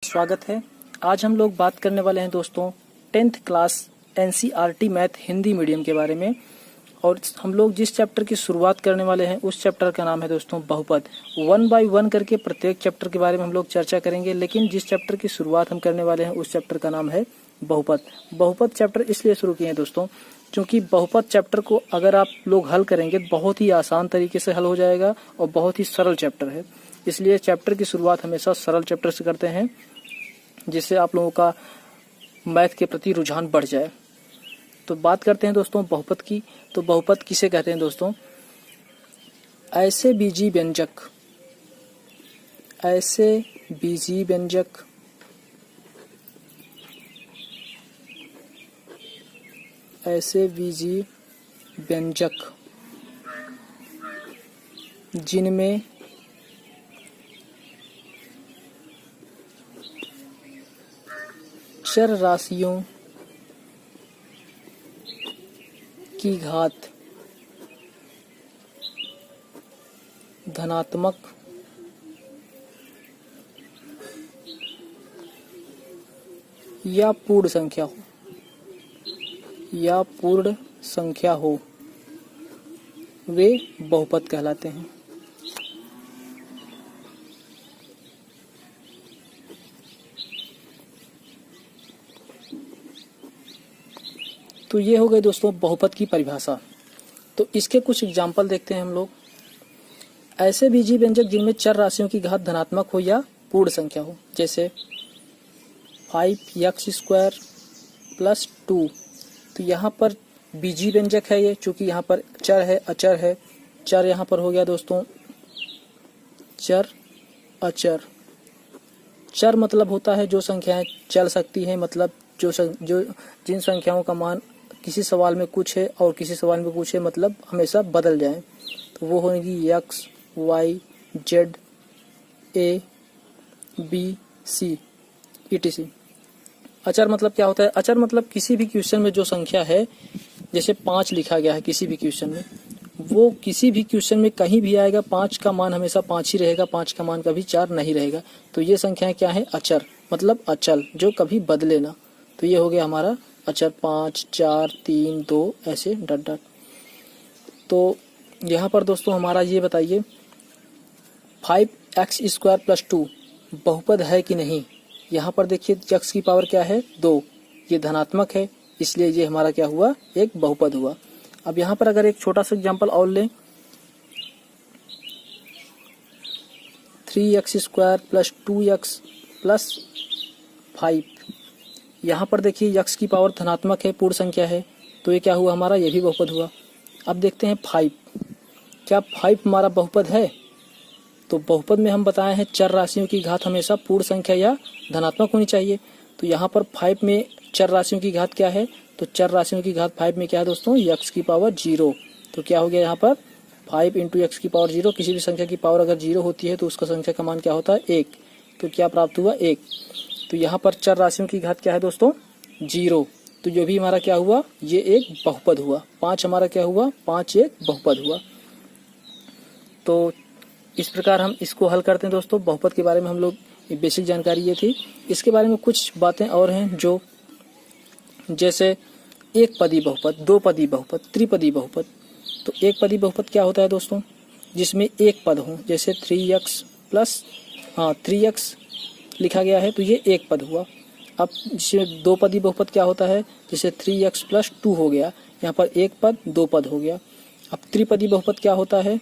स्वागत है। आज हम लोग बात करने वाले हैं दोस्तों 10th class NCERT math Hindi medium के बारे में। और हम लोग जिस चैप्टर की शुरुआत करने वाले हैं उस चैप्टर का नाम है दोस्तों बहुपद। 1 बाय 1 करके प्रत्येक चैप्टर के बारे में हम लोग चर्चा करेंगे, लेकिन जिस चैप्टर की शुरुआत हम करने वाले हैं उस चैप्टर का नाम है बहुपद। बहुपद चैप्टर इसलिए शुरू किए हैं दोस्तों क्योंकि बहुपद चैप्टर को अगर आप लोग हल करेंगे बहुत ही आसान तरीके से हल हो जाएगा और बहुत ही सरल चैप्टर है। इसलिए चैप्टर की शुरुआत हमेशा सरल चैप्टर से करते हैं जिससे आप लोगों का मैथ के प्रति रुझान बढ़ जाए। तो बात करते हैं दोस्तों बहुपद की। तो बहुपद किसे कहते हैं दोस्तों? ऐसे बीजी व्यंजक जिनमें चर राशियों की घात धनात्मक या पूर्ण संख्या हो वे बहुपद कहलाते हैं। तो ये हो गई दोस्तों बहुपद की परिभाषा। तो इसके कुछ एग्जाम्पल देखते हैं हम लोग। ऐसे बीजी व्यंजक जिनमें चर राशियों की घात धनात्मक हो या पूर्ण संख्या हो, जैसे 5x² + 2। तो यहाँ पर बीजी व्यंजक है ये, चूंकि यहाँ पर चर है अचर है। चर यहाँ पर हो गया दोस्तों चर अचर। चर मतलब होता है जो संख्याएं चल सकती हैं, मतलब जो जिन संख्याओं का मान किसी सवाल में कुछ है और किसी सवाल में कुछ है, मतलब हमेशा बदल जाए। तो वो होगी x, y, z, a, b, c etc। अचर मतलब क्या होता है? अचर मतलब किसी भी क्वेश्चन में जो संख्या है, जैसे 5 लिखा गया है किसी भी क्वेश्चन में, वो किसी भी क्वेश्चन में कहीं भी आएगा 5 का मान हमेशा 5 ही रहेगा, 5 का मान कभी 4 नहीं रहेगा। तो ये संख्याएं क्या है? अचर मतलब अचल, जो कभी बदले ना। तो ये हो गया हमारा अचर 5, 4, 3, 2 ऐसे डट डट। तो यहाँ पर दोस्तों हमारा ये बताइए 5x² + 2 बहुपद है कि नहीं? यहाँ पर देखिए x की पावर क्या है? 2। ये धनात्मक है, इसलिए ये हमारा क्या हुआ? एक बहुपद हुआ। अब यहाँ पर अगर एक छोटा सा एग्जाम्पल और लें, 3x² + 2x + 5। यहाँ पर देखिए x की पावर धनात्मक है, पूर्ण संख्या है, तो ये क्या हुआ हमारा? ये भी बहुपद हुआ। अब देखते हैं 5। क्या 5 हमारा बहुपद है? तो बहुपद में हम बताए हैं चर राशियों की घात हमेशा पूर्ण संख्या या धनात्मक होनी चाहिए। तो यहाँ पर 5 में चर राशियों की घात क्या है? तो चर राशियों की घात 5 में क्या है दोस्तों? x की पावर 0। तो क्या हो गया यहाँ पर 5 × x की पावर 0। किसी भी संख्या की पावर अगर 0 होती है तो उसका संख्या का मान क्या होता है? 1। तो क्या प्राप्त हुआ? 1। तो यहाँ पर चर राशियों की घात क्या है दोस्तों? 0। तो जो भी हमारा क्या हुआ? ये एक बहुपद हुआ। 5 हमारा क्या हुआ? 5 एक बहुपद हुआ। तो इस प्रकार हम इसको हल करते हैं दोस्तों। बहुपद के बारे में हम लोग बेसिक जानकारी ये थी। इसके बारे में कुछ बातें और हैं, जो जैसे एक पदी बहुपद, 2 पदी बहुपद, त्रिपदी बहुपद। तो एक पदी बहुपद क्या होता है दोस्तों? जिसमें एक पद हो, जैसे 3x लिखा गया है तो ये एक पद हुआ। अब जिसमें 2 पदी बहुपद क्या होता है? जैसे 3x + 2 हो गया, यहाँ पर एक पद 2 पद हो गया। अब त्रिपदी बहुपद क्या होता है?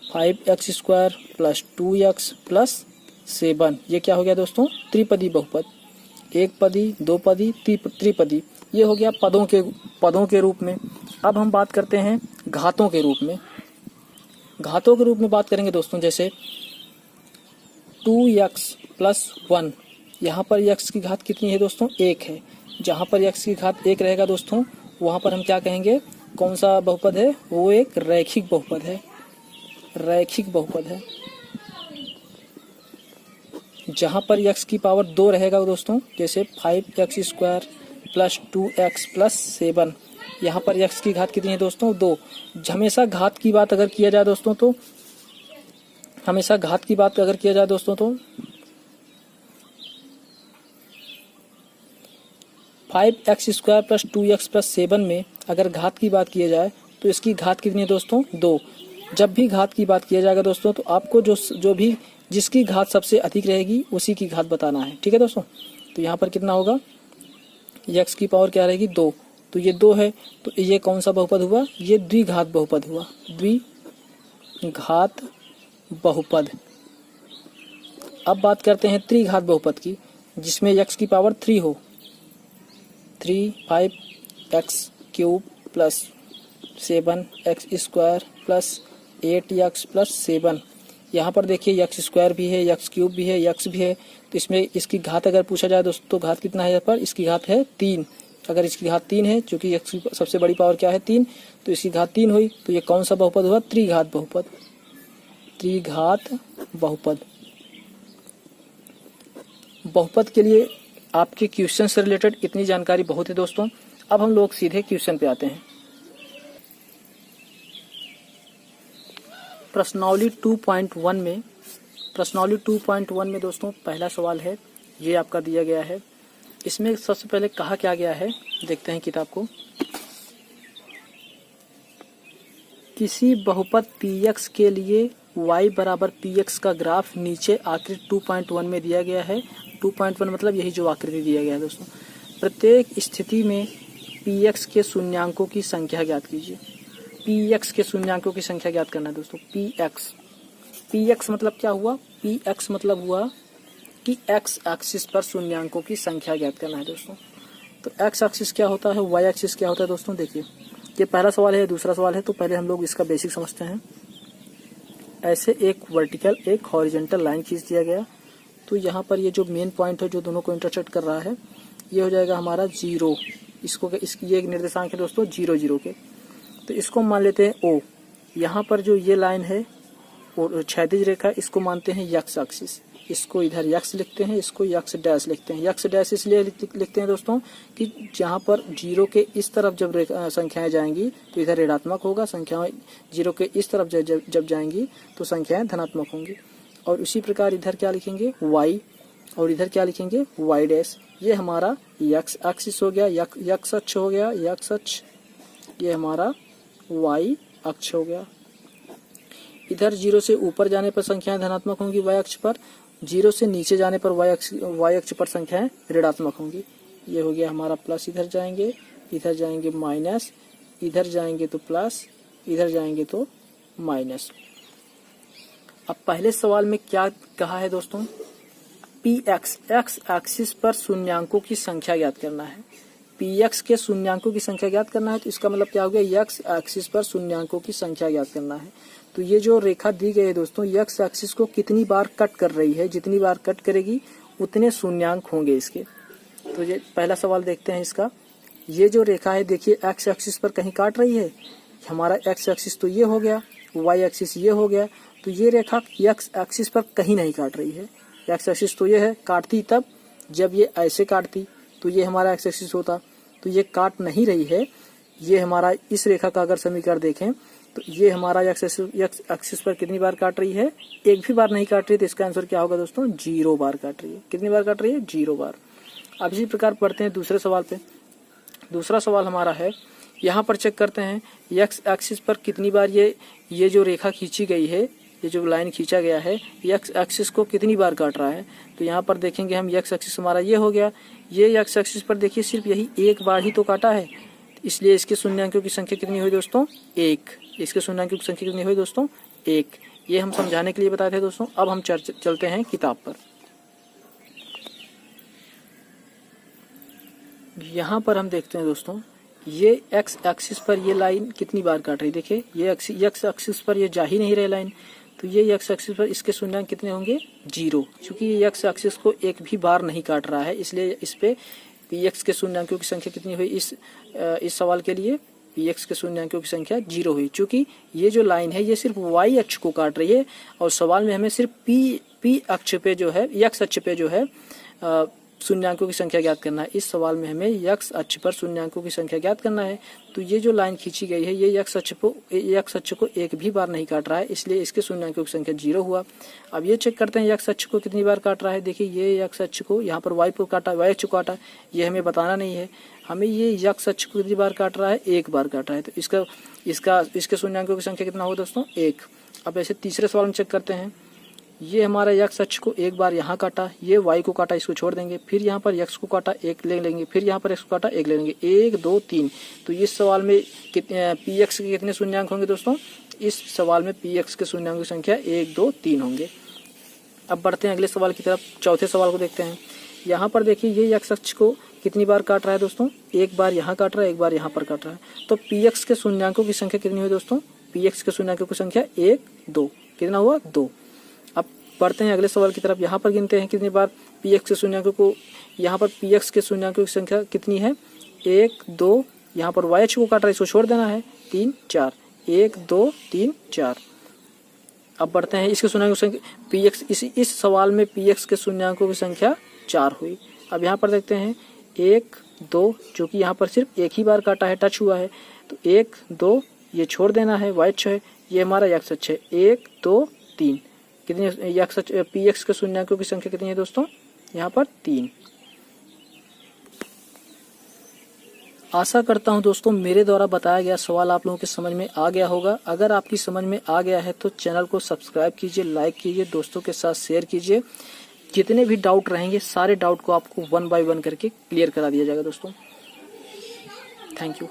5x² + 2x + 7। ये क्या हो गया दोस्तों? त्रिपदी बहुपद। एक पदी, 2 पदी, त्रिपदी। ये हो गया पदों के रूप में। अब हम बात करते हैं घातों के रूप में। घातों के रूप में बात करेंगे दोस्तों, जैसे 2x + 1। यहाँ पर x की घात कितनी है दोस्तों? 1 है। जहाँ पर x की घात 1 रहेगा दोस्तों, वहाँ पर हम क्या कहेंगे? कौन सा बहुपद है? वो एक रैखिक बहुपद है। रैखिक बहुपद है। जहाँ पर x की पावर 2 रहेगा दोस्तों, जैसे 5x² + 2x + 7। यहाँ पर x की घात कितनी है दोस्तों? 2। हमेशा घात की बात अगर किया जाए दोस्तों तो 5x² प्लस 2x प्लस 7 में अगर घात की बात किया जाए तो इसकी घात कितनी है दोस्तों? 2। जब भी घात की बात किया जाएगा दोस्तों तो आपको जो भी जिसकी घात सबसे अधिक रहेगी उसी की घात बताना है, ठीक है दोस्तों। तो यहाँ पर कितना होगा? x की पावर क्या रहेगी? 2। तो ये 2 है, तो ये कौन सा बहुपद हुआ? ये द्विघात बहुपद हुआ, द्विघात बहुपद। अब बात करते हैं त्रिघात बहुपद की, जिसमें x की पावर 3 हो। 5x³ plus 7x² plus 8x plus 7। यहाँ पर देखिए x² भी है, x³ भी है, x भी है, तो इसमें इसकी घात अगर पूछा जाए दोस्तों तो घात कितना है? यहाँ पर इसकी घात है 3। अगर इसकी घात 3 है, क्योंकि x की सबसे बड़ी पावर क्या है? 3, तो इसकी घात 3 हुई, तो ये कौन सा बहुपद हुआ? त्रिघात बहुपद। त्रिघात बहुपद। बहुपद के लिए आपके क्वेश्चन से रिलेटेड इतनी जानकारी बहुत है दोस्तों। अब हम लोग सीधे क्वेश्चन पे आते हैं। प्रश्नावली 2.1 में दोस्तों पहला सवाल है, ये आपका दिया गया है। इसमें सबसे पहले कहा क्या गया है, देखते हैं किताब को। किसी बहुपद px के लिए y बराबर px का ग्राफ नीचे आकृति 2.1 में दिया गया है। 2.1 मतलब यही जो आकृति दिया गया है दोस्तों। प्रत्येक स्थिति में px के शून्यांकों की संख्या ज्ञात कीजिए। px के शून्यांकों की संख्या ज्ञात करना है दोस्तों। px मतलब क्या हुआ? px मतलब हुआ कि x एक्सिस पर शून्यांकों की संख्या ज्ञात करना है दोस्तों। तो x एक्सिस क्या होता है, y एक्सिस क्या होता है दोस्तों? देखिए, ये पहला सवाल है, दूसरा सवाल है, तो पहले हम लोग इसका बेसिक समझते हैं। ऐसे एक वर्टिकल एक हॉरिजॉन्टल लाइन खींच दिया गया, तो यहाँ पर ये जो मेन पॉइंट है जो दोनों को इंटरसेक्ट कर रहा है, ये हो जाएगा हमारा 0। ये एक निर्देशांक है दोस्तों 0 0 के, तो इसको मान लेते हैं O। यहाँ पर जो ये लाइन है और क्षैतिज रेखा, इसको मानते हैं x एक्सिस। इसको इधर x लिखते हैं, इसको x डैश लिखते हैं। x डैश इसलिए लिखते हैं दोस्तों कि जहाँ पर 0 के इस तरफ जब संख्याएं जाएंगी तो इधर ऋणात्मक होगा, संख्याएं 0 के इस तरफ जब जाएंगी तो संख्याएं धनात्मक होंगी। और उसी प्रकार इधर क्या लिखेंगे? y, और इधर क्या लिखेंगे? y dash. ये हमारा x एक्सिस हो गया, x अक्ष हो गया, x अक्ष। ये हमारा y अक्ष हो गया। इधर 0 से ऊपर जाने पर संख्याएं धनात्मक होंगी y अक्ष पर, 0 से नीचे जाने पर y अक्ष पर संख्याएं ऋणात्मक होंगी। ये हो गया हमारा प्लस, इधर जाएंगे माइनस, इधर जाएंगे तो प्लस, इधर जाएंगे तो माइनस। अब पहले सवाल में क्या कहा है दोस्तों? px x एक्सिस पर शून्यांकों की संख्या ज्ञात करना है। px के शून्यांकों की संख्या ज्ञात करना है, तो इसका मतलब क्या हो गया? x एक्सिस पर शून्यांकों की संख्या ज्ञात करना है। तो ये जो रेखा दी गई है दोस्तों, x एक्सिस को कितनी बार कट कर रही है, जितनी बार कट करेगी उतने शून्यांक होंगे इसके। तो ये पहला सवाल देखते हैं इसका। ये जो रेखा है देखिए x एक्सिस पर कहीं काट रही है, हमारा x एक्सिस तो ये हो गया, y एक्सिस ये हो गया, तो ये रेखा x एक्सिस पर कहीं नहीं काट रही है। x एक्सिस तो ये है, काटती तब जब ये ऐसे काटती तो ये हमारा x एक्सिस होता, तो ये काट नहीं रही है। ये हमारा इस रेखा का अगर समीकरण देखें तो ये हमारा x एक्सिस पर कितनी बार काट रही है? एक भी बार नहीं काट रही, तो इसका आंसर क्या होगा दोस्तों? 0 बार काट रही है। कितनी बार काट रही है? 0 बार। अब इसी प्रकार पढ़ते हैं दूसरे सवाल पे। दूसरा सवाल हमारा है, यहाँ पर चेक करते हैं x एक्सिस पर कितनी बार ये जो रेखा खींची गई है, ये जो लाइन खींचा गया है, x एक्सिस को कितनी बार काट रहा है। तो यहाँ पर देखेंगे हम, x एक्सिस हमारा ये हो गया, ये x एक्सिस पर देखिए सिर्फ यही एक बार ही तो काटा है, इसलिए इसके शून्यांकों की संख्या कितनी हुई दोस्तों? 1। इसके शून्यांकों की संख्या कितनी हुई दोस्तों? 1। ये हम समझाने के लिए बताए थे दोस्तों। अब हम चलते हैं किताब पर। यहाँ पर हम देखते हैं दोस्तों, ये x एक्सिस पर ये लाइन कितनी बार काट रही है। देखिए ये x एक्सिस पर ये जा ही नहीं रही लाइन, तो ये x एक्सिस पर इसके शून्यांक कितने होंगे? 0। क्योंकि ये x एक्सिस को एक भी बार नहीं काट रहा है, इसलिए इस पे px के शून्यांकों की संख्या कितनी हुई? इस सवाल के लिए px के शून्यांकों की संख्या 0 हुई। चूंकि ये जो लाइन है ये सिर्फ y अक्ष को काट रही है, और सवाल में हमें सिर्फ p अक्ष पे जो है, x अक्ष पे जो है शून्यांकों की संख्या ज्ञात करना है। इस सवाल में हमें x अक्ष पर शून्यांकों की संख्या ज्ञात करना है। तो ये जो लाइन खींची गई है ये x अक्ष को एक भी बार नहीं काट रहा है, इसलिए इसके शून्यांकों की संख्या 0 हुआ। अब ये चेक करते हैं x अक्ष को कितनी बार काट रहा है। देखिए ये x अक्ष को यहाँ पर y अक्ष को काटा, ये हमें बताना नहीं है। हमें ये x अक्ष को कितनी बार काट रहा है, एक बार काट रहा है। तो इसके शून्यांकों की संख्या कितना होगा दोस्तों, 1। अब ऐसे तीसरे सवाल में चेक करते हैं। ये हमारा x अक्ष को एक बार यहाँ काटा, ये y को काटा, इसको छोड़ देंगे। फिर यहाँ पर x को काटा, 1 ले लेंगे। फिर यहाँ पर x को काटा, 1 ले लेंगे। 1 2 3। तो इस सवाल में px के कितने शून्यांक होंगे दोस्तों, इस सवाल में px के शून्यांकों की संख्या 1 2 3 होंगे। अब बढ़ते हैं अगले सवाल की तरफ, चौथे सवाल को देखते हैं। यहाँ पर देखिए ये x अक्ष को कितनी बार काट रहा है दोस्तों, एक बार यहाँ काट रहा है, एक बार यहाँ पर काट रहा है। तो px के शून्यांकों की संख्या कितनी हुई दोस्तों, px के शून्यांकों की संख्या 1 2, कितना हुआ 2। अब बढ़ते हैं अगले सवाल की तरफ। यहाँ पर गिनते हैं कितनी बार px के शून्यांकों को, यहाँ पर px के शून्यांकों की संख्या कितनी है, 1 2, यहाँ पर y अक्ष को काट रहा है, इसको छोड़ देना है, 3 4, 1 2 3 4। अब बढ़ते हैं इसके शून्यांकों की संख्या px, इस सवाल में px के शून्यांकों की संख्या 4 हुई। अब यहाँ पर देखते हैं 1 2, जो कि यहाँ पर सिर्फ एक ही बार काटा है, टच हुआ है। तो 1 2 ये छोड़ देना है, y अक्ष है, ये हमारा x अक्ष है, 1 2 3। कितनी px के शून्यांकों की संख्या कितनी है दोस्तों, यहाँ पर 3। आशा करता हूँ दोस्तों मेरे द्वारा बताया गया सवाल आप लोगों के समझ में आ गया होगा। अगर आपकी समझ में आ गया है तो चैनल को सब्सक्राइब कीजिए, लाइक कीजिए, दोस्तों के साथ शेयर कीजिए। जितने भी डाउट रहेंगे सारे डाउट को आपको 1 बाय 1 करके क्लियर करा दिया जाएगा दोस्तों। Thank you.